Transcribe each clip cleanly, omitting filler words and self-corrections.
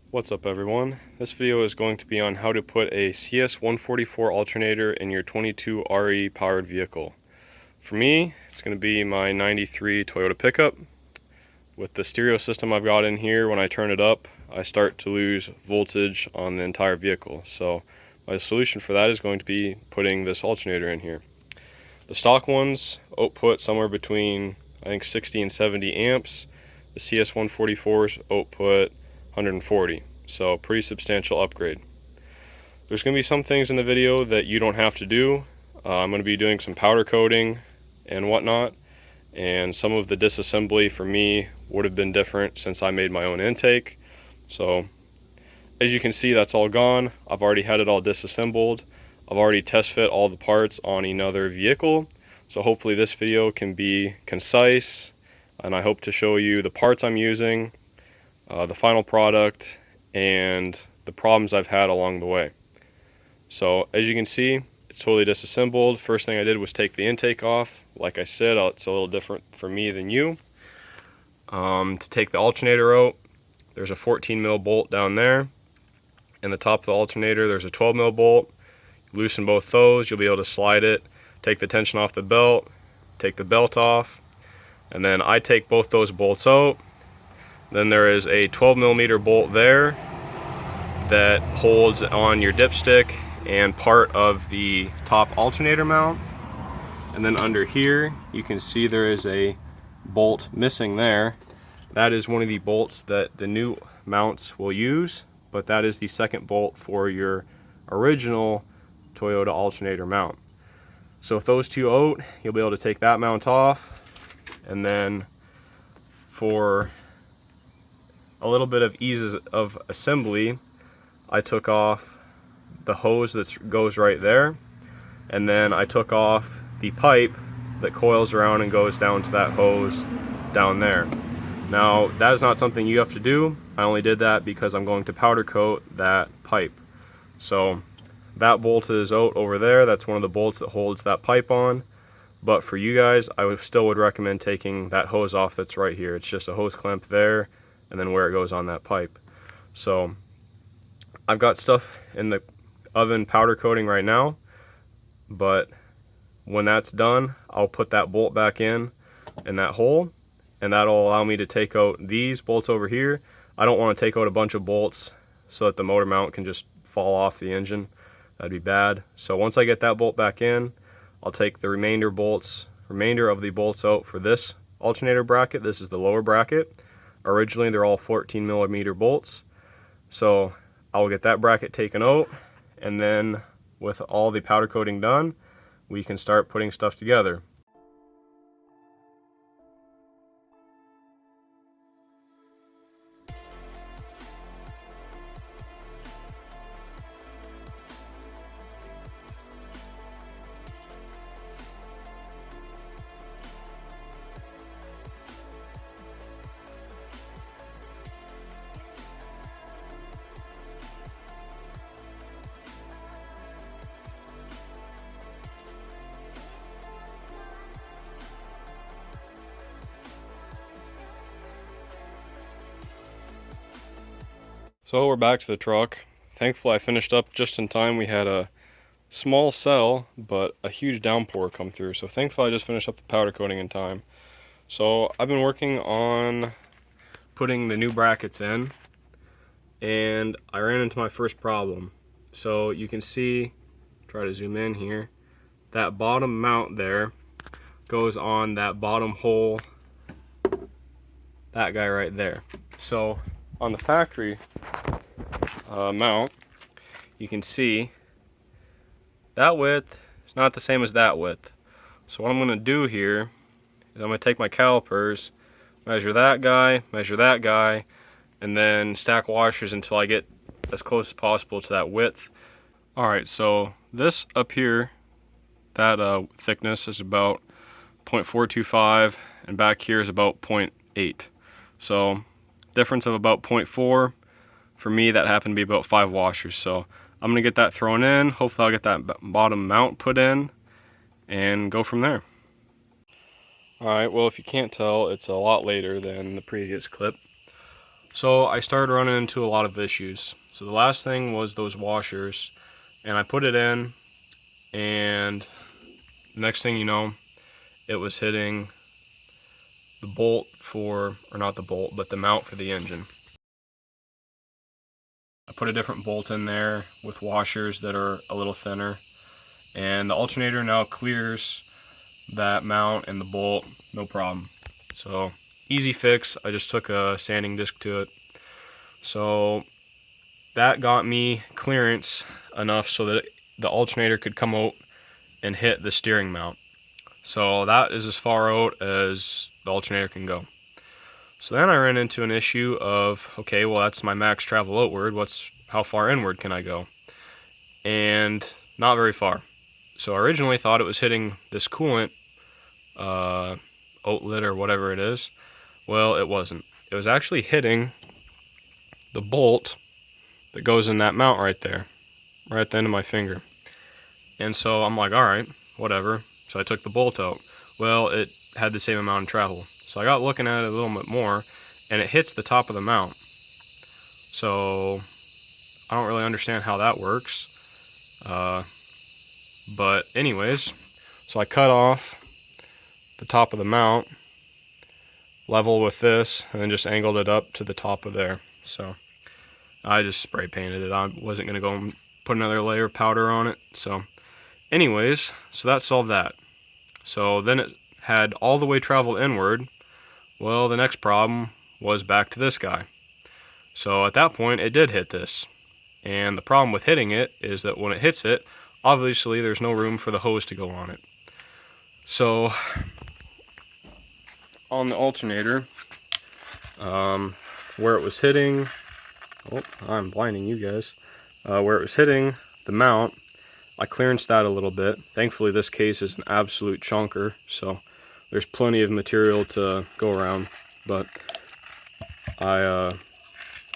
What's up everyone? This video is going to be on how to put a CS-144 alternator in your 22 RE powered vehicle. For me, it's going to be my 93 Toyota pickup. With the stereo system I've got in here, when I turn it up, I start to lose voltage on the entire vehicle. So my solution for that is going to be putting this alternator in here. The stock ones output somewhere between, I think, 60 and 70 amps. The CS-144's output 140, so pretty substantial upgrade. There's going to be some things in the video that you don't have to do. I'm going to be doing some powder coating and whatnot, and some of the disassembly for me would have been different since I made my own intake. So as you can see, that's all gone. I've already had it all disassembled. I've already test fit all the parts on another vehicle, so hopefully this video can be concise, and I hope to show you the parts I'm using, the final product, and the problems I've had along the way. So as you can see, it's totally disassembled. First thing I did was take the intake off. Like I said, it's a little different for me than you. To take the alternator out, there's a 14mm bolt down there. In the top of the alternator, there's a 12mm bolt. Loosen both those, you'll be able to slide it, take the tension off the belt, take the belt off, and then I take both those bolts out. Then there is a 12mm bolt there that holds on your dipstick and part of the top alternator mount. And then under here, you can see there is a bolt missing there. That is one of the bolts that the new mounts will use, but that is the second bolt for your original Toyota alternator mount. So with those two out, you'll be able to take that mount off, and then for a little bit of ease of assembly, I took off the hose that goes right there, and then I took off the pipe that coils around and goes down to that hose down there. Now that is not something you have to do. I only did that because I'm going to powder coat that pipe. So that bolt is out over there. That's one of the bolts that holds that pipe on. But for you guys, I still would recommend taking that hose off that's right here. It's just a hose clamp there, and then where it goes on that pipe. So I've got stuff in the oven powder coating right now, but when that's done, I'll put that bolt back in that hole, and that'll allow me to take out these bolts over here. I don't want to take out a bunch of bolts so that the motor mount can just fall off the engine. That'd be bad. So once I get that bolt back in, I'll take the remainder of the bolts out for this alternator bracket. This is the lower bracket. Originally they're all 14mm bolts. So I'll get that bracket taken out, and then with all the powder coating done, we can start putting stuff together. So we're back to the truck. Thankfully I finished up just in time. We had a small cell, but a huge downpour come through. So thankfully I just finished up the powder coating in time. So I've been working on putting the new brackets in, and I ran into my first problem. So you can see, try to zoom in here, that bottom mount there goes on that bottom hole, that guy right there. So on the factory mount, you can see that width is not the same as that width. So what I'm going to do here is I'm going to take my calipers, measure that guy, and then stack washers until I get as close as possible to that width. Alright, so this up here, that thickness is about 0.425, and back here is about 0.8. So difference of about 0.4. For me, that happened to be about 5 washers. So I'm gonna get that thrown in. Hopefully I'll get that bottom mount put in and go from there. Alright, well, if you can't tell, it's a lot later than the previous clip. So I started running into a lot of issues. So the last thing was those washers, and I put it in, and the next thing you know, it was hitting the bolt for, or not the bolt, but the mount for the engine. I put a different bolt in there with washers that are a little thinner, and the alternator now clears that mount and the bolt, no problem. So easy fix. I just took a sanding disc to it. So that got me clearance enough so that the alternator could come out and hit the steering mount. So that is as far out as the alternator can go. So then I ran into an issue of, okay, well that's my max travel outward, how far inward can I go? And not very far. So I originally thought it was hitting this coolant outlet or whatever it is. Well, it wasn't. It was actually hitting the bolt that goes in that mount right there, right at the end of my finger. And so I'm like, alright, whatever. So I took the bolt out. Well, it had the same amount of travel. So I got looking at it a little bit more, and it hits the top of the mount. So I don't really understand how that works. But anyways, so I cut off the top of the mount, level with this, and then just angled it up to the top of there. So I just spray painted it. I wasn't going to go and put another layer of powder on it. So anyways, so that solved that. So then it had all the way traveled inward. Well, the next problem was back to this guy. So at that point, it did hit this. And the problem with hitting it is that when it hits it, obviously there's no room for the hose to go on it. So on the alternator, where it was hitting, oh, I'm blinding you guys, where it was hitting the mount, I clearanced that a little bit. Thankfully this case is an absolute chunker, so there's plenty of material to go around, but I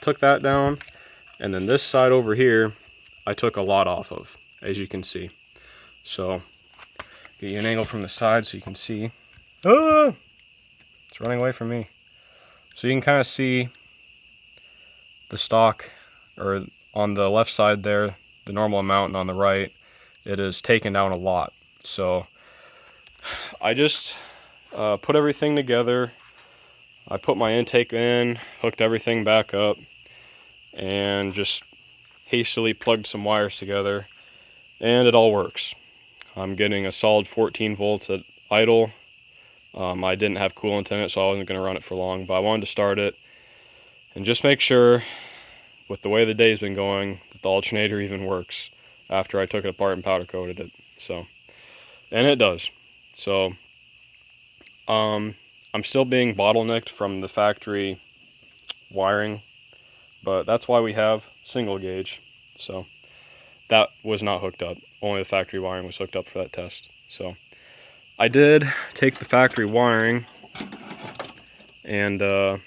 took that down, and then this side over here I took a lot off of, as you can see. So get you an angle from the side so you can see. Ah! It's running away from me. So you can kind of see the stock, or on the left side there, the normal amount, and on the right, it is taken down a lot. So I just put everything together. I put my intake in, hooked everything back up, and just hastily plugged some wires together, and it all works. I'm getting a solid 14 volts at idle. I didn't have coolant in it, so I wasn't going to run it for long, but I wanted to start it and just make sure, with the way the day's been going, that the alternator even works after I took it apart and powder coated it. So, and it does. So I'm still being bottlenecked from the factory wiring, but that's why we have single gauge. So that was not hooked up. Only the factory wiring was hooked up for that test. So I did take the factory wiring, and I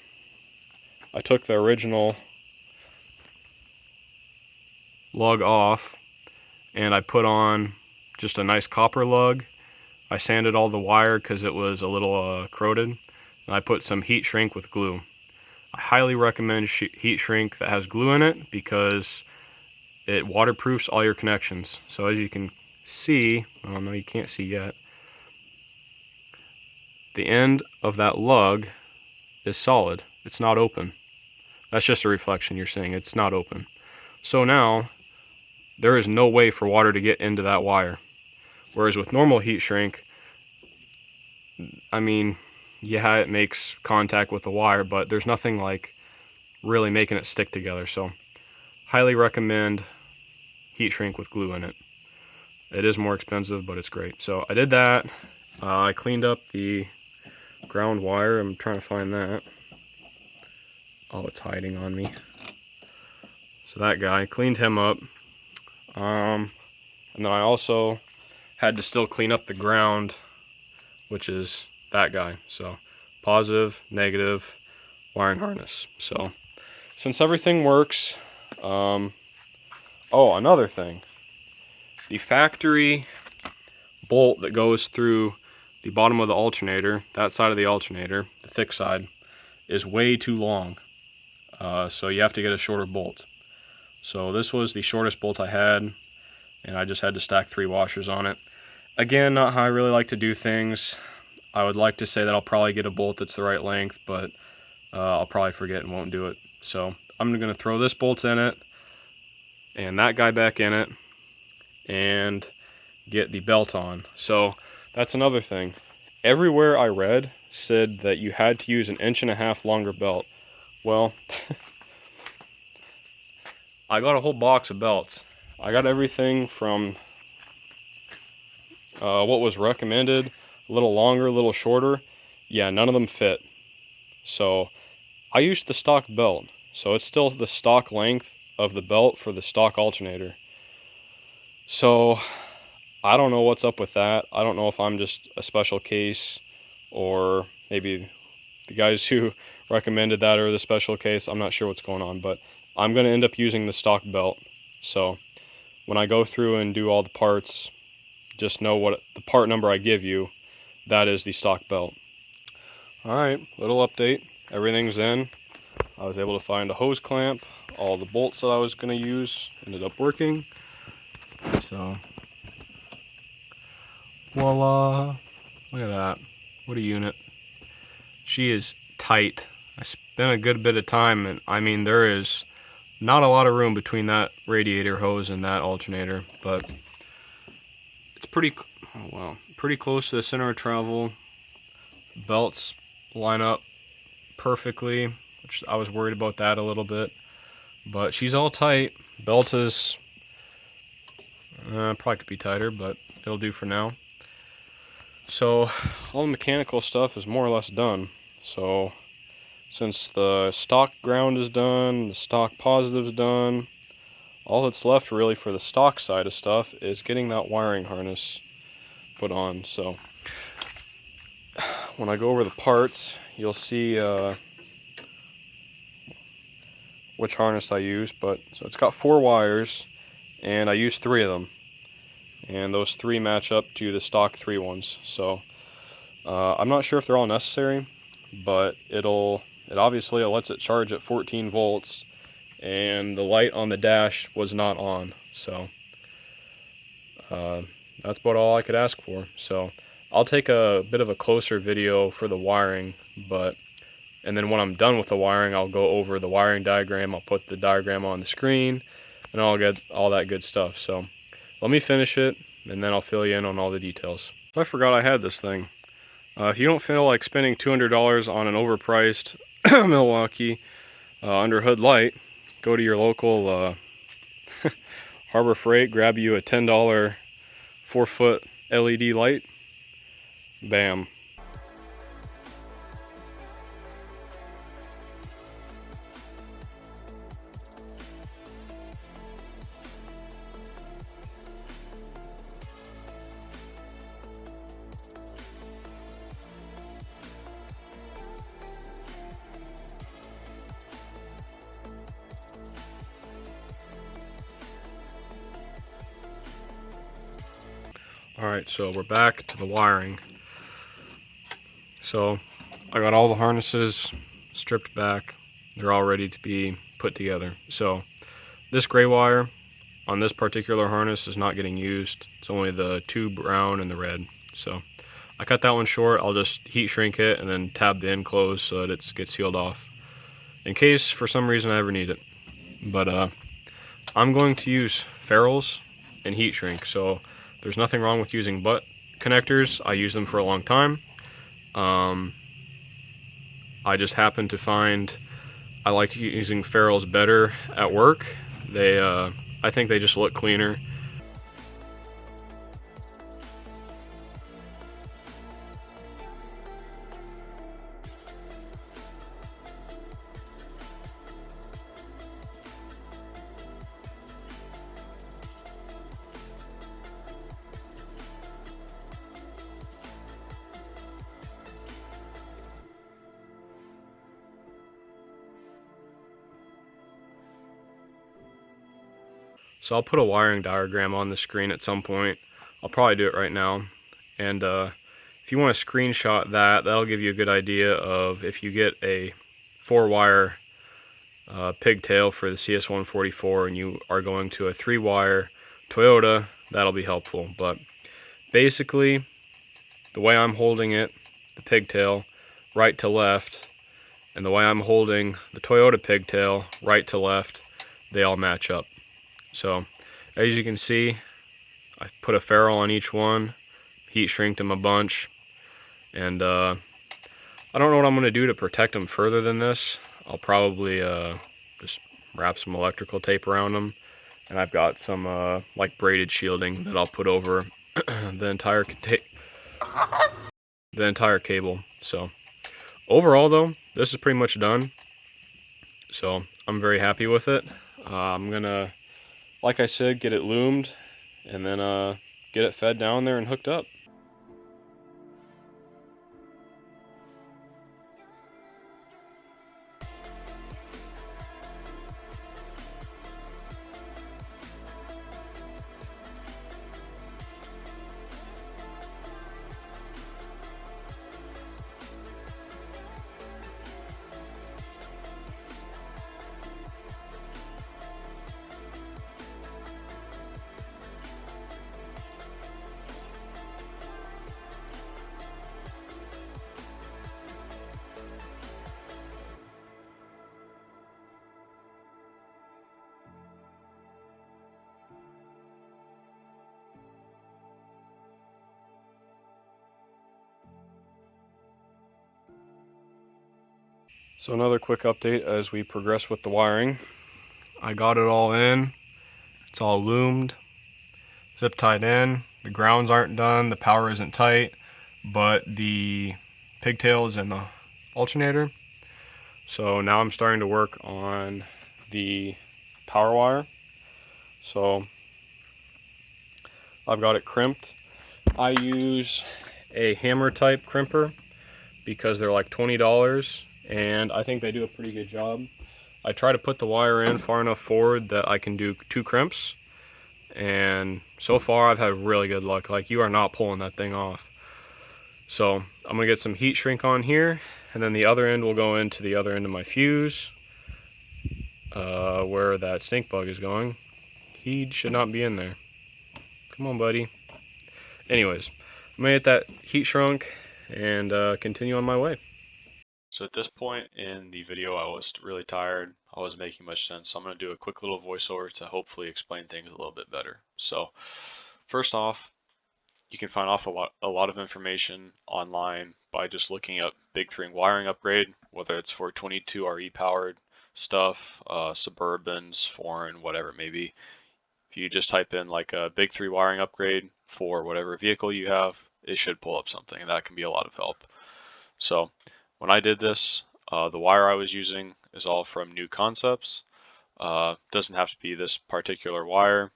took the original lug off, and I put on just a nice copper lug. I sanded all the wire because it was a little corroded, and I put some heat shrink with glue. I highly recommend heat shrink that has glue in it because it waterproofs all your connections. So as you can see, oh no, you can't see yet, the end of that lug is solid. It's not open. That's just a reflection you're seeing. It's not open. So now there is no way for water to get into that wire. Whereas with normal heat shrink, I mean, yeah, it makes contact with the wire, but there's nothing like really making it stick together. So highly recommend heat shrink with glue in it. It is more expensive, but it's great. So I did that. I cleaned up the ground wire. I'm trying to find that. Oh, it's hiding on me. So that guy, cleaned him up. And then I also had to still clean up the ground, which is that guy. So positive, negative, wiring harness. So since everything works, oh, another thing. The factory bolt that goes through the bottom of the alternator, that side of the alternator, the thick side, is way too long. so you have to get a shorter bolt. So this was the shortest bolt I had, and I just had to stack 3 washers on it. Again, not how I really like to do things. I would like to say that I'll probably get a bolt that's the right length, but I'll probably forget and won't do it. So I'm going to throw this bolt in it, and that guy back in it, and get the belt on. So that's another thing. Everywhere I read said that you had to use an 1.5 inch longer belt. Well, I got a whole box of belts. I got everything from what was recommended, a little longer, a little shorter. Yeah, none of them fit. So I used the stock belt. So it's still the stock length of the belt for the stock alternator. So I don't know what's up with that. I don't know if I'm just a special case, or maybe the guys who recommended that are the special case. I'm not sure what's going on, but I'm going to end up using the stock belt. So when I go through and do all the parts, just know what the part number I give you, that is the stock belt. Alright, little update. Everything's in. I was able to find a hose clamp. All the bolts that I was going to use ended up working. So, voila! Look at that. What a unit. She is tight. I spent a good bit of time, and I mean, there is not a lot of room between that radiator hose and that alternator, but it's pretty close to the center of travel. Belts line up perfectly, which I was worried about that a little bit, but she's all tight. Belt is probably could be tighter, but it'll do for now. So all the mechanical stuff is more or less done. So since the stock ground is done, the stock positive is done, all that's left really for the stock side of stuff is getting that wiring harness put on. So when I go over the parts, you'll see which harness I use. But so it's got 4 wires, and I use 3 of them, and those 3 match up to the stock 3 ones. So I'm not sure if they're all necessary, but it obviously lets it charge at 14 volts, and the light on the dash was not on. So that's about all I could ask for. So I'll take a bit of a closer video for the wiring, and then when I'm done with the wiring, I'll go over the wiring diagram. I'll put the diagram on the screen, and I'll get all that good stuff. So let me finish it, and then I'll fill you in on all the details. I forgot I had this thing. If you don't feel like spending $200 on an overpriced Milwaukee under hood light, go to your local Harbor Freight, grab you a $10 4-foot LED light. Bam. Alright, so we're back to the wiring. So I got all the harnesses stripped back. They're all ready to be put together. So this gray wire on this particular harness is not getting used. It's only the 2 brown and the red. So I cut that one short. I'll just heat shrink it and then tab the end closed so that it gets sealed off, in case for some reason I ever need it. But I'm going to use ferrules and heat shrink. So there's nothing wrong with using butt connectors. I use them for a long time. I just happen to find I like using ferrules better at work. I think they just look cleaner. So I'll put a wiring diagram on the screen at some point. I'll probably do it right now. And if you want to screenshot that, that'll give you a good idea of if you get a 4-wire pigtail for the CS-144 and you are going to a 3-wire Toyota, that'll be helpful. But basically, the way I'm holding it, the pigtail, right to left, and the way I'm holding the Toyota pigtail, right to left, they all match up. So, as you can see, I put a ferrule on each one, heat shrinked them a bunch, and I don't know what I'm going to do to protect them further than this. I'll probably just wrap some electrical tape around them, and I've got some like braided shielding that I'll put over the entire cable. So overall though, this is pretty much done. So I'm very happy with it. I'm gonna, like I said, get it loomed and then get it fed down there and hooked up. So another quick update as we progress with the wiring. I got it all in. It's all loomed, zip tied in. The grounds aren't done, the power isn't tight, but the pigtail is in the alternator. So now I'm starting to work on the power wire. So I've got it crimped. I use a hammer type crimper because they're like $20 and I think they do a pretty good job. I try to put the wire in far enough forward that I can do 2 crimps, and so far I've had really good luck. Like, you are not pulling that thing off. So I'm gonna get some heat shrink on here, and then the other end will go into the other end of my fuse where that stink bug is going. He should not be in there. Come on, buddy. Anyways, I'm gonna get that heat shrunk and continue on my way. So at this point in the video, I was really tired. I wasn't making much sense. So I'm going to do a quick little voiceover to hopefully explain things a little bit better. So first off, you can find off a lot of information online by just looking up Big 3 wiring upgrade, whether it's for 22 RE powered stuff, Suburbans, foreign, whatever it may be. If you just type in like a Big 3 wiring upgrade for whatever vehicle you have, it should pull up something, and that can be a lot of help. So when I did this, the wire I was using is all from New Concepts. Doesn't have to be this particular wire.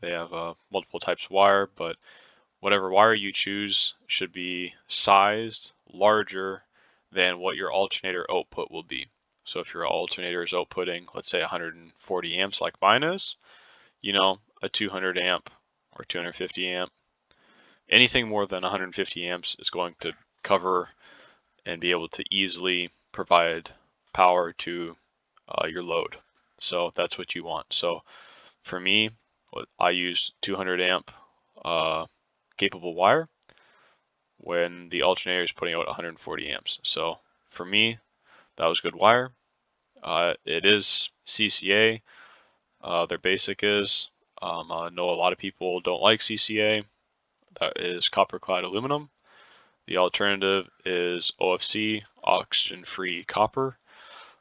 They have multiple types of wire, but whatever wire you choose should be sized larger than what your alternator output will be. So if your alternator is outputting, let's say 140 amps like mine is, you know, a 200 amp or 250 amp, anything more than 150 amps is going to cover and be able to easily provide power to your load. So that's what you want. So for me, I use 200 amp capable wire when the alternator is putting out 140 amps. So for me, that was good wire. It is CCA. Their basic is. I know a lot of people don't like CCA. That is copper clad aluminum. The alternative is OFC, oxygen-free copper.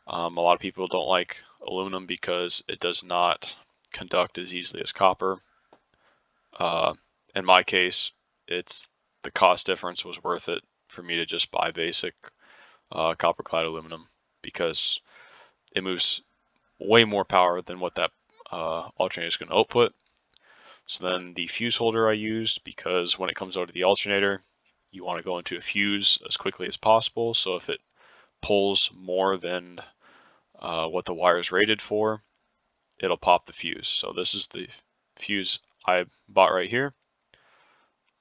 A lot of people don't like aluminum because it does not conduct as easily as copper. In my case, the cost difference was worth it for me to just buy basic copper-clad aluminum because it moves way more power than what that alternator is going to output. So then the fuse holder I used, because when it comes out of the alternator, you want to go into a fuse as quickly as possible. So if it pulls more than what the wire is rated for, it'll pop the fuse. So this is the fuse I bought right here.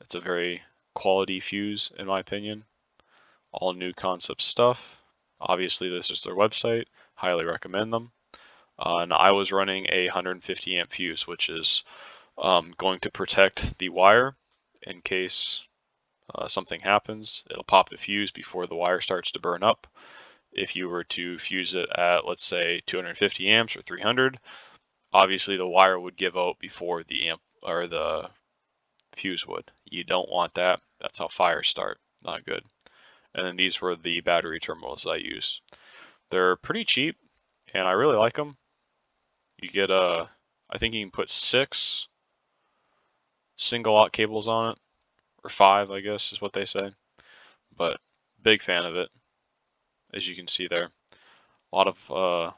It's a very quality fuse in my opinion. All New Concept stuff. Obviously this is their website. highly recommend them. And I was running a 150 amp fuse, which is going to protect the wire in case something happens. It'll pop the fuse before the wire starts to burn up. If you were to fuse it at, let's say, 250 amps or 300, obviously the wire would give out before the amp or the fuse would. You don't want that. That's how fires start. Not good. And then these were the battery terminals I used. They're pretty cheap, and I really like them. You get I think you can put 6 single-aught cables on it, or 5, I guess is what they say. But big fan of it, as you can see there. A lot of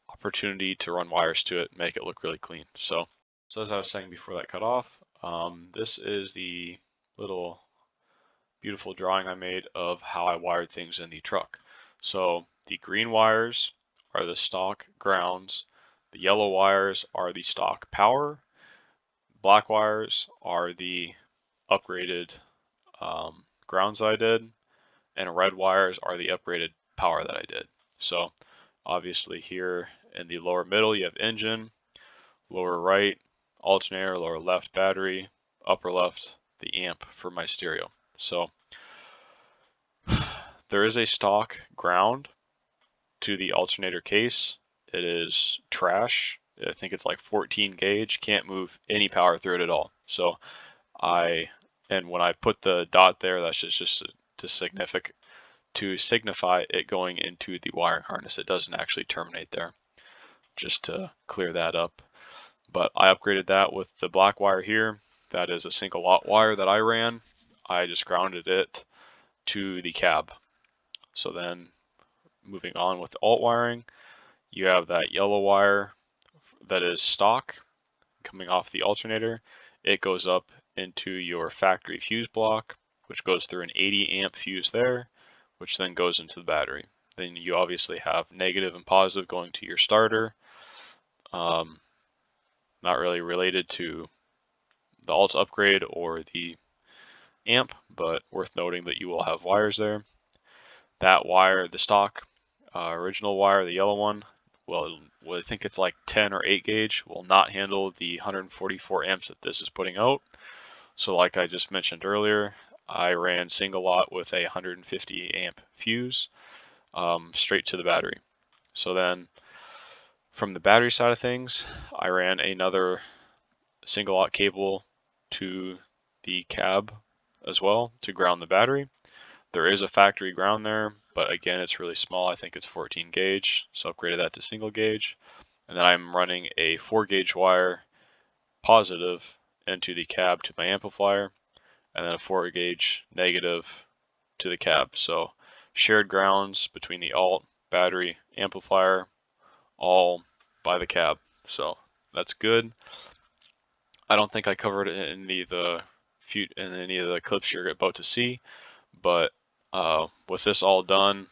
opportunity to run wires to it, make it look really clean. So as I was saying before that cut off, this is the little beautiful drawing I made of how I wired things in the truck. So the green wires are the stock grounds, the yellow wires are the stock power, black wires are the upgraded grounds I did, and red wires are the upgraded power that I did. So obviously here in the lower middle you have engine, lower right alternator, lower left battery, upper left the amp for my stereo. So there is a stock ground to the alternator case. It is trash. I think it's like 14 gauge, can't move any power through it at all. So and when I put the dot there, that's just to signify it going into the wiring harness. It doesn't actually terminate there, just to clear that up. But I upgraded that with the black wire here. That is a single aught wire that I ran. I just grounded it to the cab. So then moving on with the alt wiring, you have that yellow wire that is stock coming off the alternator. It goes up into your factory fuse block, which goes through an 80 amp fuse there, which then goes into the battery. Then you obviously have negative and positive going to your starter. Not really related to the alt upgrade or the amp, but worth noting that you will have wires there. That wire, the stock original wire, the yellow one, well, I think it's like 10 or 8 gauge, will not handle the 144 amps that this is putting out. So like I just mentioned earlier, I ran single aught with a 150 amp fuse straight to the battery. So then from the battery side of things, I ran another single aught cable to the cab as well to ground the battery. There is a factory ground there, but again, it's really small. I think it's 14 gauge, so upgraded that to single gauge. And then I'm running a 4 gauge wire positive into the cab to my amplifier, and then a 4 gauge negative to the cab. So shared grounds between the alt, battery, amplifier, all by the cab. So that's good. I don't think I covered it in any of the clips you're about to see, but with this all done,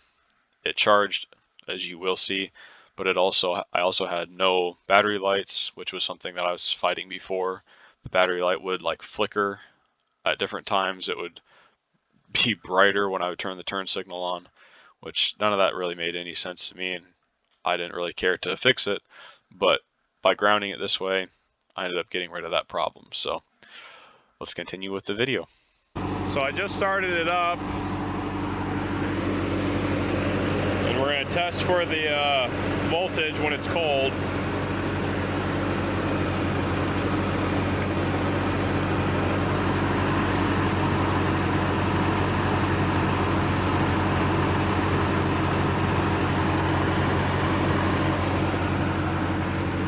it charged, as you will see, but I also had no battery lights, which was something that I was fighting before. The battery light would like flicker at different times. It would be brighter when I would turn the turn signal on, which none of that really made any sense to me, and I didn't really care to fix it. But by grounding it this way, I ended up getting rid of that problem. So let's continue with the video. So I just started it up, and we're going to test for the voltage when it's cold.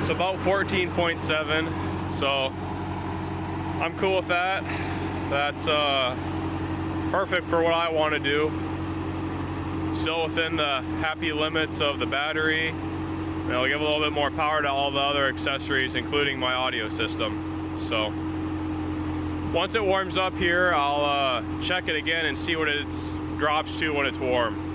It's about 14.7, so I'm cool with that. That's perfect for what I want to do. Still within the happy limits of the battery. It'll give a little bit more power to all the other accessories, including my audio system. So once it warms up here, I'll check it again and see what it drops to when it's warm.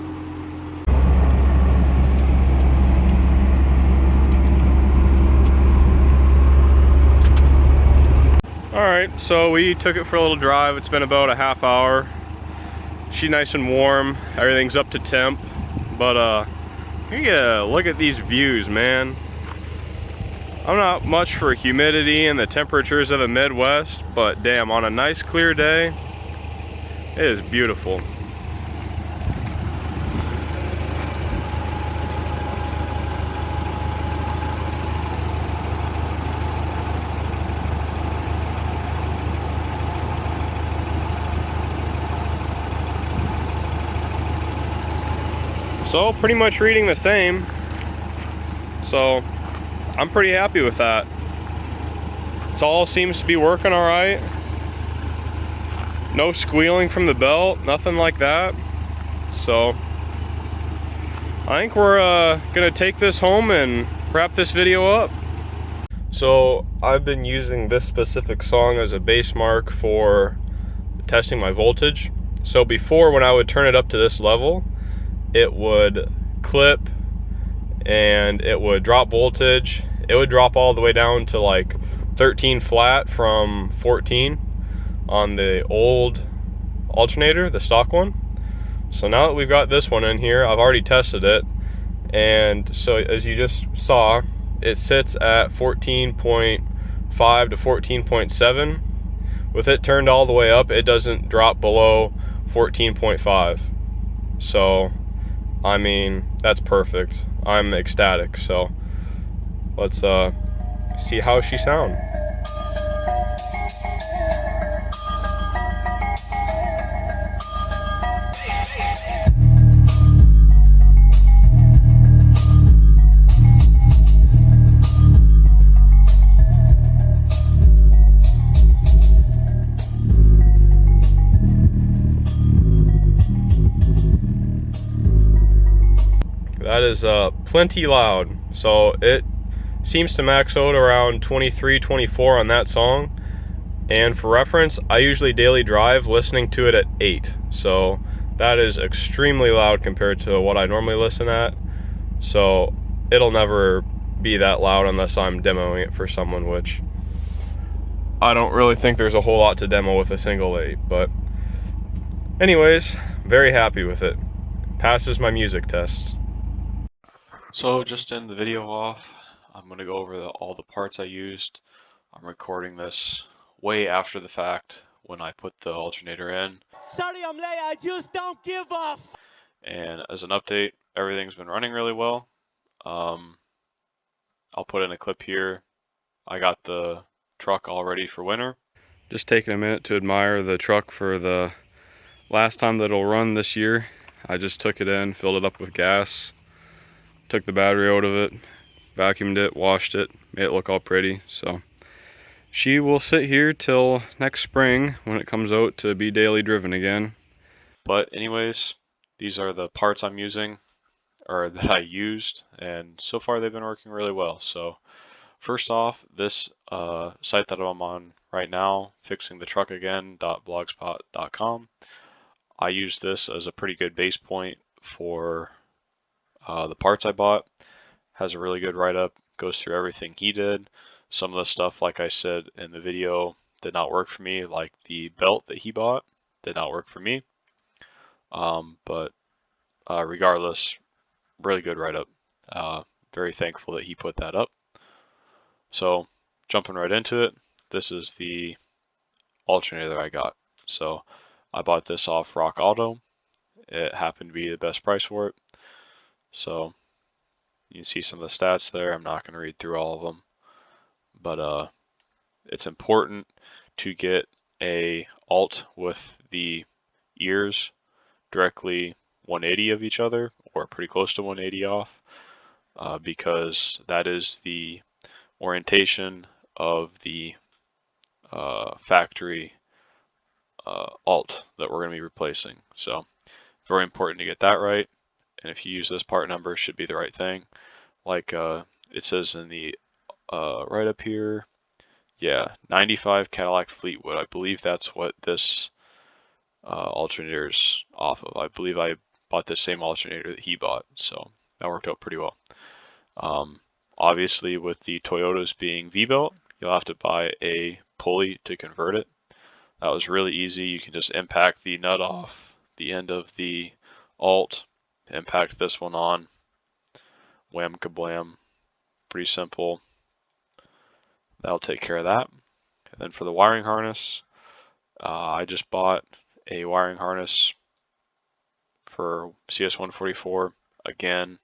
Alright, so we took it for a little drive. It's been about a half hour. She's nice and warm. Everything's up to temp. But Yeah, look at these views, man. I'm not much for humidity and the temperatures of the Midwest, but damn, on a nice clear day, it is beautiful. So pretty much reading the same. So I'm pretty happy with that. It all seems to be working all right. No squealing from the belt, nothing like that. So I think we're gonna take this home and wrap this video up. So I've been using this specific song as a base mark for testing my voltage. So before, when I would turn it up to this level, it would clip and it would drop voltage. It would drop all the way down to like 13 flat from 14 on the old alternator, the stock one. So now that we've got this one in here, I've already tested it, and so as you just saw, it sits at 14.5 to 14.7. With it turned all the way up, it doesn't drop below 14.5. So I mean, that's perfect. I'm ecstatic. So let's see how she sounds. That is plenty loud. So it seems to max out around 23, 24 on that song. And for reference, I usually daily drive listening to it at 8. So that is extremely loud compared to what I normally listen at. So it'll never be that loud unless I'm demoing it for someone, which I don't really think there's a whole lot to demo with a single 8. But anyways, very happy with it. Passes my music tests. So just to end the video off, I'm going to go over all the parts I used. I'm recording this way after the fact when I put the alternator in. Sorry I'm late, I just don't give a And as an update, everything's been running really well. I'll put in a clip here. I got the truck all ready for winter. Just taking a minute to admire the truck for the last time that it'll run this year. I just took it in, filled it up with gas, took the battery out of it, vacuumed it, washed it, made it look all pretty. So she will sit here till next spring when it comes out to be daily driven again. But anyways, these are the parts I'm using, or that I used, and so far they've been working really well. So first off, this site that I'm on right now, fixingthetruckagain.blogspot.com, I use this as a pretty good base point for the parts I bought. Has a really good write-up, goes through everything he did. Some of the stuff, like I said in the video, did not work for me, like the belt that he bought did not work for me. But regardless, really good write-up. Very thankful that he put that up. So jumping right into it, this is the alternator I got. So I bought this off Rock Auto. It happened to be the best price for it. So you can see some of the stats there. I'm not going to read through all of them, but it's important to get a alt with the ears directly 180 of each other, or pretty close to 180 off, because that is the orientation of the factory alt that we're going to be replacing. So very important to get that right. And if you use this part number, it should be the right thing. Like it says in the right up here, yeah, 95 Cadillac Fleetwood. I believe that's what this alternator is off of. I believe I bought the same alternator that he bought, so that worked out pretty well. Obviously, with the Toyotas being V-belt, you'll have to buy a pulley to convert it. That was really easy. You can just impact the nut off the end of the alt, impact this one on, Wham kablam, pretty simple. That'll take care of that. And then for the wiring harness, I just bought a wiring harness for CS-144. Again,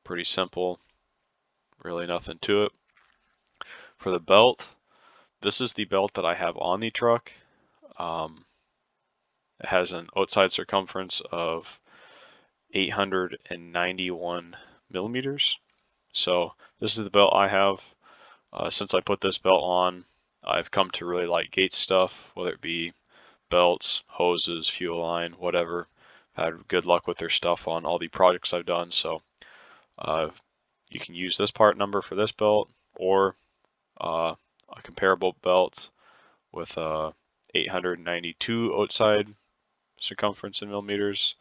pretty simple, really nothing to it. For the belt, this is the belt that I have on the truck. It has an outside circumference of 891 millimeters. So this is the belt I have. Since I put this belt on, I've come to really like Gates stuff, whether it be belts, hoses, fuel line, whatever. I've had good luck with their stuff on all the projects I've done. So you can use this part number for this belt, or a comparable belt with 892 outside circumference in millimeters.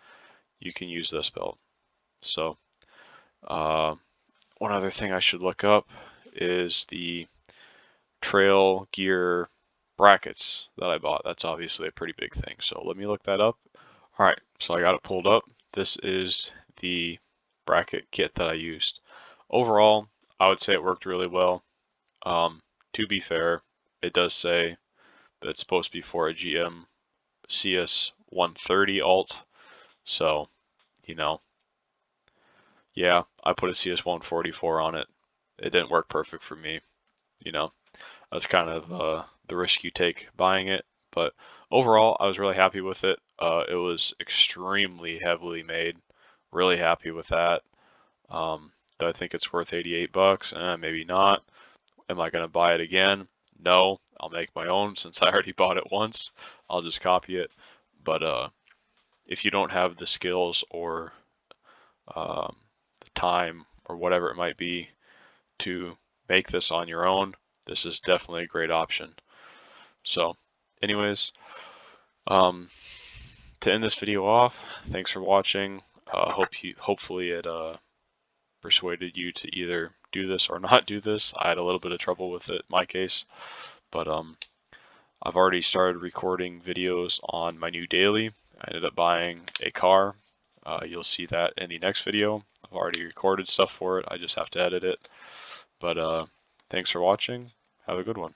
You can use this belt. So one other thing I should look up is the trail gear brackets that I bought. That's obviously a pretty big thing. So let me look that up. All right, so I got it pulled up. This is the bracket kit that I used. Overall, I would say it worked really well. To be fair, it does say that it's supposed to be for a GM CS-130 alt. So, you know, yeah, I put a CS-144 on it. It didn't work perfect for me. You know, that's kind of the risk you take buying it. But overall, I was really happy with it. It was extremely heavily made. Really happy with that. Do I think it's worth 88 bucks? Maybe not. Am I going to buy it again? No. I'll make my own since I already bought it once. I'll just copy it. But if you don't have the skills or the time or whatever it might be to make this on your own, this is definitely a great option. So anyways, to end this video off, thanks for watching. Hopefully it persuaded you to either do this or not do this. I had a little bit of trouble with it in my case, but I've already started recording videos on my new daily. I ended up buying a car. You'll see that in the next video. I've already recorded stuff for it. I just have to edit it. But thanks for watching. Have a good one.